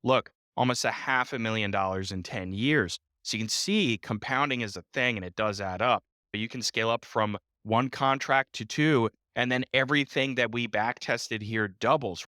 Look, almost a $500,000 in 10 years. So you can see compounding is a thing and it does add up. But you can scale up from one contract to two, and then everything that we back tested here doubles.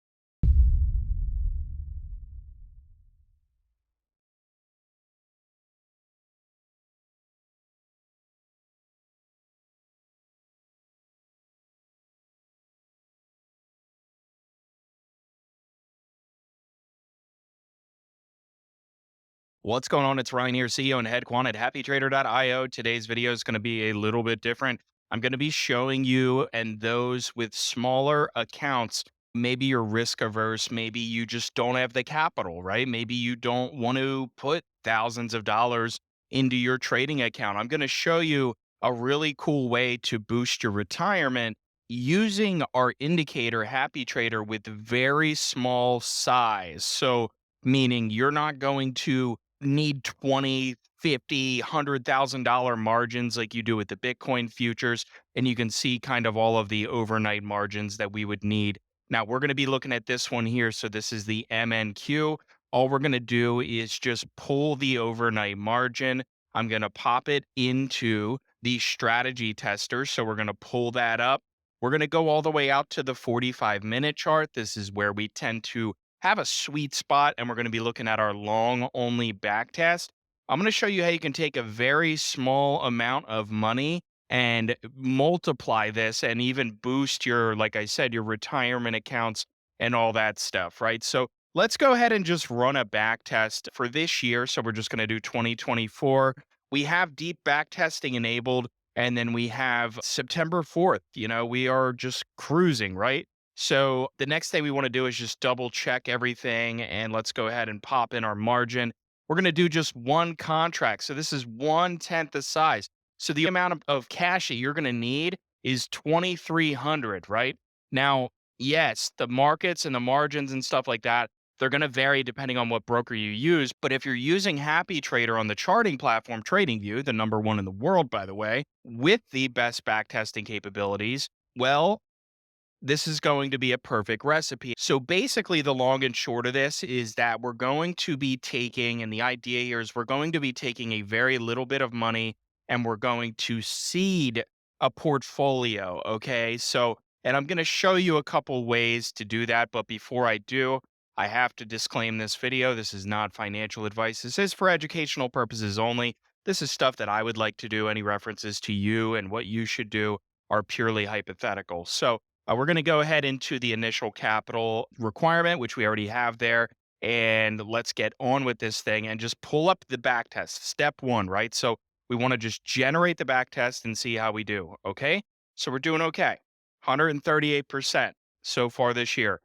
What's going on? It's Ryan here, CEO and head quant at HappyTrader.io. Today's video is going to be a little bit different. I'm going to be showing you and those with smaller accounts, maybe you're risk averse, maybe you just don't have the capital, right? Maybe you don't want to put thousands of dollars into your trading account. I'm going to show you a really cool way to boost your retirement using our indicator HappyTrader with very small size. So, meaning you're not going to need 20, 50, $100,000 margins like you do with the Bitcoin futures. And you can see kind of all of the overnight margins that we would need. Now we're going to be looking at this one here. So this is the MNQ. All we're going to do is just pull the overnight margin. I'm going to pop it into the strategy tester. So we're going to pull that up. We're going to go all the way out to the 45-minute chart. This is where we tend to have a sweet spot, and we're going to be looking at our long only back test. I'm going to show you how you can take a very small amount of money and multiply this and even boost your, like I said, your retirement accounts and all that stuff, right? So let's go ahead and just run a back test for this year. So we're just going to do 2024. We have deep back testing enabled, and then we have September 4th. We are just cruising, right? So the next thing we want to do is just double check everything, and let's go ahead and pop in our margin. We're going to do just one contract. So this is 1/10 the size. So the amount of cash that you're going to need is 2,300, right? Now, yes, the markets and the margins and stuff like that, they're going to vary depending on what broker you use. But if you're using Happy Trader on the charting platform TradingView, the number one in the world, by the way, with the best backtesting capabilities, well, this is going to be a perfect recipe. So basically, the long and short of this is that we're going to be taking, and the idea here is we're going to be taking a very little bit of money and we're going to seed a portfolio. Okay. So, and I'm going to show you a couple ways to do that. But before I do, I have to disclaim this video. This is not financial advice. This is for educational purposes only. This is stuff that I would like to do. Any references to you and what you should do are purely hypothetical. So, we're going to go ahead into the initial capital requirement, which we already have there. And let's get on with this thing and just pull up the back test. Step one, right? So we want to just generate the back test and see how we do. Okay. So we're doing okay. 138% so far this year.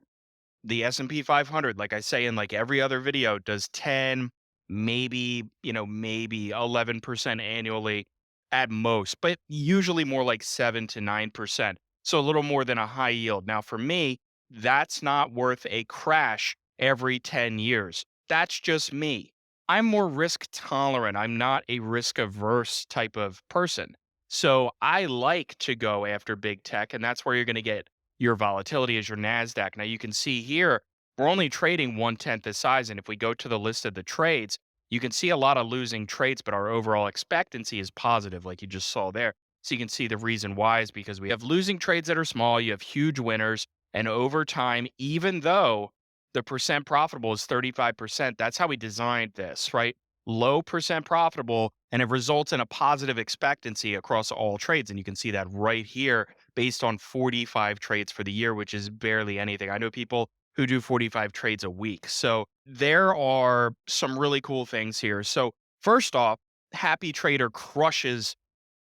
The S&P 500, like I say in like every other video, does 10, maybe 11% annually at most, but usually more like 7 to 9%. So a little more than a high yield. Now for me, that's not worth a crash every 10 years. That's just me. I'm more risk tolerant. I'm not a risk averse type of person. So I like to go after big tech, and that's where you're going to get your volatility is your NASDAQ. Now you can see here, we're only trading 1/10 the size. And if we go to the list of the trades, you can see a lot of losing trades, but our overall expectancy is positive, like you just saw there. So you can see the reason why is because we have losing trades that are small, you have huge winners, and over time, even though the percent profitable is 35%, that's how we designed this, right? Low percent profitable, and it results in a positive expectancy across all trades. And you can see that right here based on 45 trades for the year, which is barely anything. I know people who do 45 trades a week. So there are some really cool things here. So first off, Happy Trader crushes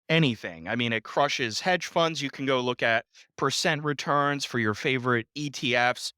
anything. I mean, it crushes hedge funds. You can go look at percent returns for your favorite ETFs.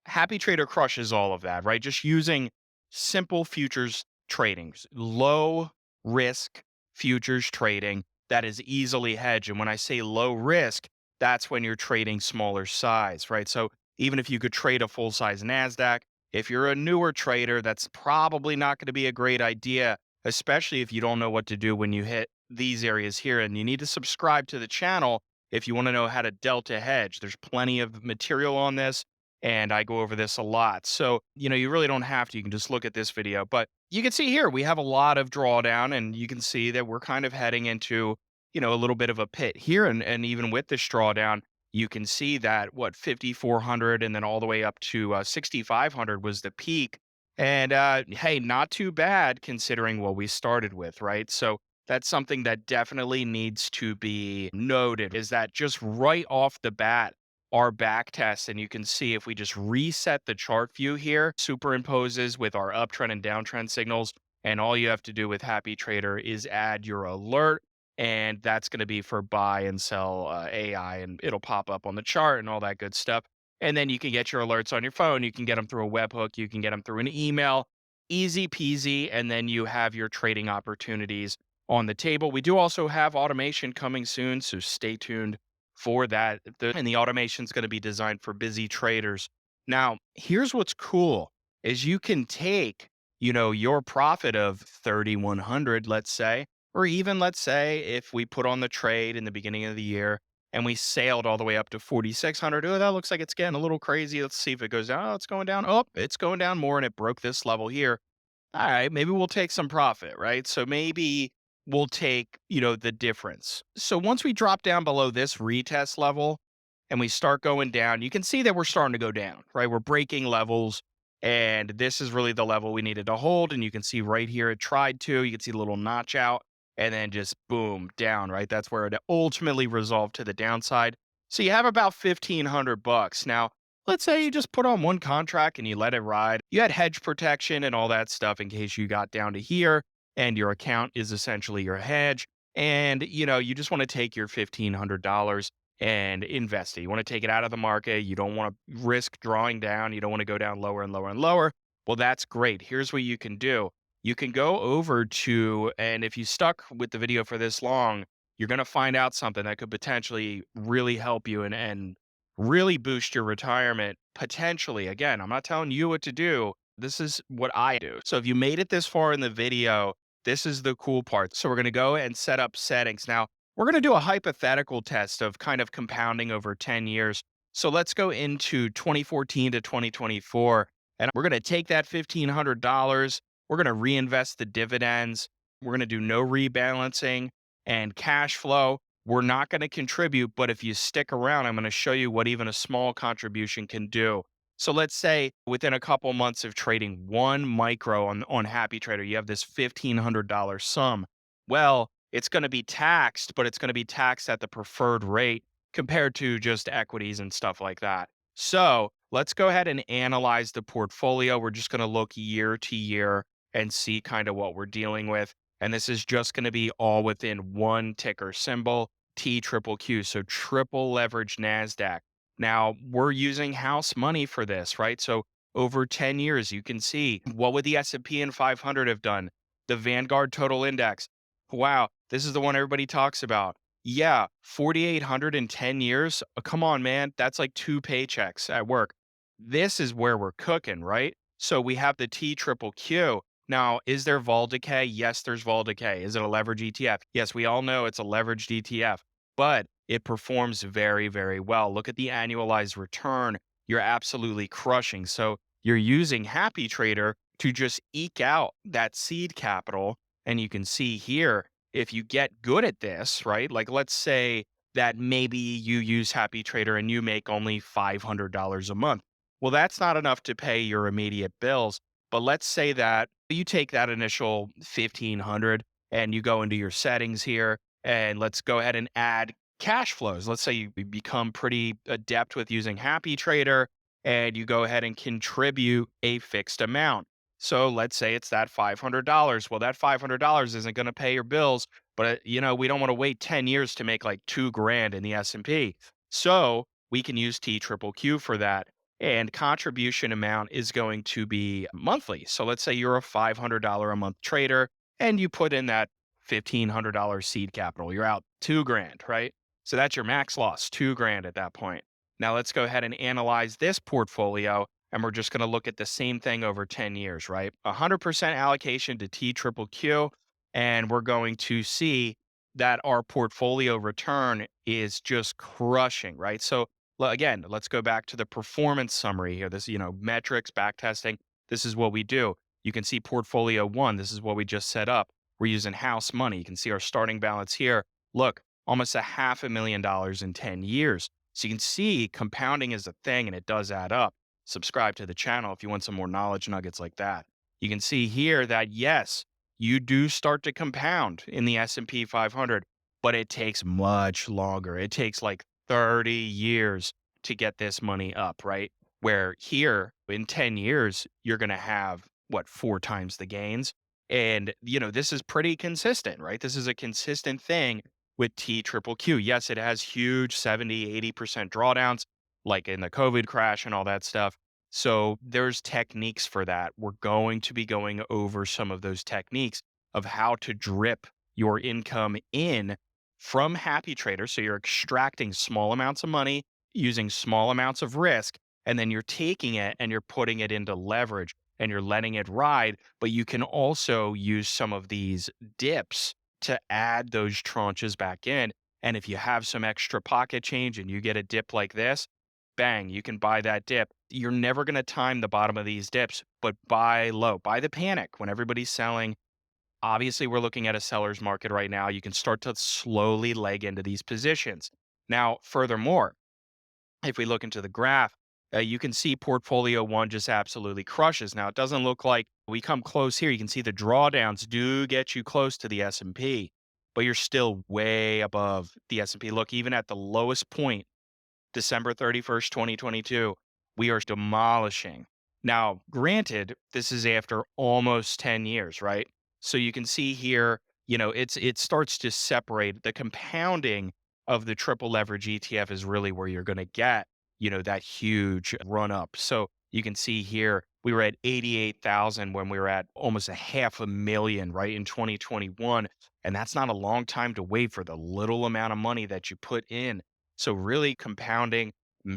Happy Trader crushes all of that, right? Just using simple futures trading, low risk futures trading that is easily hedged. And when I say low risk, that's when you're trading smaller size, right? So even if you could trade a full size NASDAQ, if you're a newer trader, that's probably not going to be a great idea, especially if you don't know what to do when you hit these areas here. And you need to subscribe to the channel if you want to know how to delta hedge. There's plenty of material on this. and I go over this a lot. So, you really don't have to. You can just look at this video. But you can see here, we have a lot of drawdown, and you can see that we're kind of heading into, a little bit of a pit here. And even with this drawdown, you can see that what 5,400 and then all the way up to 6,500 was the peak. And hey, not too bad considering what we started with, right? So that's something that definitely needs to be noted is that just right off the bat, our back test, and you can see if we just reset the chart view here, superimposes with our uptrend and downtrend signals. And all you have to do with Happy Trader is add your alert, and that's going to be for buy and sell AI, and it'll pop up on the chart and all that good stuff. And then you can get your alerts on your phone. You can get them through a webhook. You can get them through an email. Easy peasy. And then you have your trading opportunities on the table. We do also have automation coming soon, so stay tuned for that. And the automation is going to be designed for busy traders. Now, here's what's cool is you can take, your profit of 3,100, let's say, or even let's say if we put on the trade in the beginning of the year and we sailed all the way up to 4,600. Oh, that looks like it's getting a little crazy. Let's see if it goes down. Oh, it's going down. Oh, it's going down more, and it broke this level here. All right, maybe we'll take some profit, right? So maybe we'll take, the difference. So once we drop down below this retest level and we start going down, you can see that we're starting to go down, right? We're breaking levels, and this is really the level we needed to hold. And you can see right here it tried to. You can see the little notch out and then just boom down, right? That's where it ultimately resolved to the downside. So you have about 1,500 bucks. Now, let's say you just put on one contract and you let it ride. You had hedge protection and all that stuff in case you got down to here, and your account is essentially your hedge. And, you just want to take your $1,500 and invest it. You want to take it out of the market. You don't want to risk drawing down. You don't want to go down lower and lower and lower. Well, that's great. Here's what you can do. You can go over to, and if you stuck with the video for this long, you're going to find out something that could potentially really help you and really boost your retirement potentially. Again, I'm not telling you what to do. This is what I do. So if you made it this far in the video, this is the cool part. So we're going to go and set up settings. Now, we're going to do a hypothetical test of kind of compounding over 10 years. So let's go into 2014 to 2024, and we're going to take that $1,500. We're going to reinvest the dividends. We're going to do no rebalancing and cash flow. We're not going to contribute, but if you stick around, I'm going to show you what even a small contribution can do. So let's say within a couple months of trading one micro on Happy Trader, you have this $1,500 sum. Well, it's going to be taxed, but it's going to be taxed at the preferred rate compared to just equities and stuff like that. So let's go ahead and analyze the portfolio. We're just going to look year to year and see kind of what we're dealing with. And this is just going to be all within one ticker symbol, T triple Q. So triple leverage NASDAQ. Now we're using house money for this, right? So over 10 years, you can see what would the S&P and 500 have done? The Vanguard Total Index. Wow, this is the one everybody talks about. Yeah, 4,800 in 10 years. Come on, man. That's like 2 paychecks at work. This is where we're cooking, right? So we have the T triple Q. Now, is there vol decay? Yes, there's vol decay. Is it a leverage ETF? Yes, we all know it's a leveraged ETF, but it performs very, very well. Look at the annualized return. You're absolutely crushing. So you're using Happy Trader to just eke out that seed capital. And you can see here, if you get good at this, right? Like let's say that maybe you use Happy Trader and you make only $500 a month. Well, that's not enough to pay your immediate bills. But let's say that you take that initial 1,500 and you go into your settings here, and let's go ahead and add cash flows. Let's say you become pretty adept with using Happy Trader and you go ahead and contribute a fixed amount. So let's say it's that $500. Well, that $500 isn't going to pay your bills, but we don't want to wait 10 years to make like 2 grand in the S&P. So we can use T triple Q for that. And contribution amount is going to be monthly. So let's say you're a $500 a month trader and you put in that $1,500 seed capital. You're out 2 grand, right? So that's your max loss, 2 grand at that point. Now let's go ahead and analyze this portfolio, and we're just going to look at the same thing over 10 years, right? 100% allocation to T triple Q, and we're going to see that our portfolio return is just crushing, right? So Again, let's go back to the performance summary here. This, metrics, back testing. This is what we do. You can see portfolio one. This is what we just set up. We're using house money. You can see our starting balance here. Look, almost a $500,000 in 10 years. So you can see compounding is a thing and it does add up. Subscribe to the channel if you want some more knowledge nuggets like that. You can see here that yes, you do start to compound in the S&P 500, but it takes much longer. It takes like 30 years to get this money up, right? Where here in 10 years, you're going to have what, four times the gains. And, this is pretty consistent, right? This is a consistent thing with T triple Q. Yes, it has huge 70, 80% drawdowns, like in the COVID crash and all that stuff. So there's techniques for that. We're going to be going over some of those techniques of how to drip your income in from HappyTrader. So you're extracting small amounts of money using small amounts of risk, and then you're taking it and you're putting it into leverage and you're letting it ride. But you can also use some of these dips to add those tranches back in. And if you have some extra pocket change and you get a dip like this, bang, you can buy that dip. You're never going to time the bottom of these dips, but buy low, buy the panic when everybody's selling. Obviously, we're looking at a seller's market right now. You can start to slowly leg into these positions. Now, furthermore, if we look into the graph, you can see portfolio one just absolutely crushes. Now, it doesn't look like we come close here. You can see the drawdowns do get you close to the S&P, but you're still way above the S&P. Look, even at the lowest point, December 31st, 2022, we are demolishing. Now, granted, this is after almost 10 years, right? So you can see here, it starts to separate. The compounding of the triple leverage ETF is really where you're going to get, that huge run up. So you can see here, we were at 88,000 when we were at almost a half a million, right, in 2021. And that's not a long time to wait for the little amount of money that you put in. So really compounding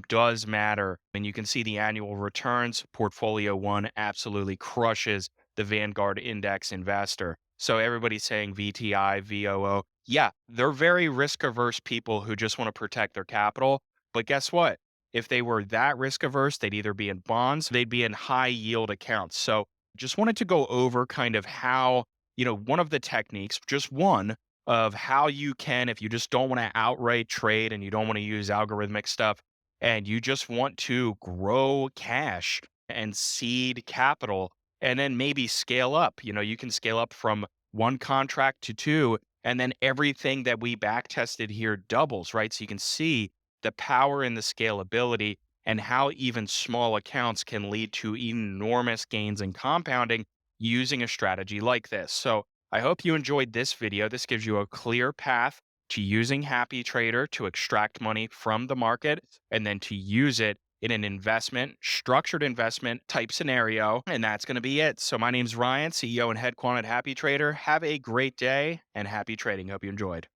does matter. And you can see the annual returns. Portfolio one absolutely crushes the Vanguard Index Investor. So everybody's saying VTI, VOO. Yeah, they're very risk averse people who just want to protect their capital. But guess what? If they were that risk averse, they'd either be in bonds, they'd be in high yield accounts. So just wanted to go over kind of how, one of the techniques, just one of how you can, if you just don't want to outright trade and you don't want to use algorithmic stuff and you just want to grow cash and seed capital and then maybe scale up. You can scale up from one contract to two, and then everything that we back tested here doubles, right? So you can see the power and the scalability and how even small accounts can lead to enormous gains in compounding using a strategy like this. So I hope you enjoyed this video. This gives you a clear path to using HappyTrader to extract money from the market and then to use it in an investment, structured investment type scenario. And that's going to be it. So my name's Ryan, CEO and head quant at HappyTrader. Have a great day and happy trading. Hope you enjoyed.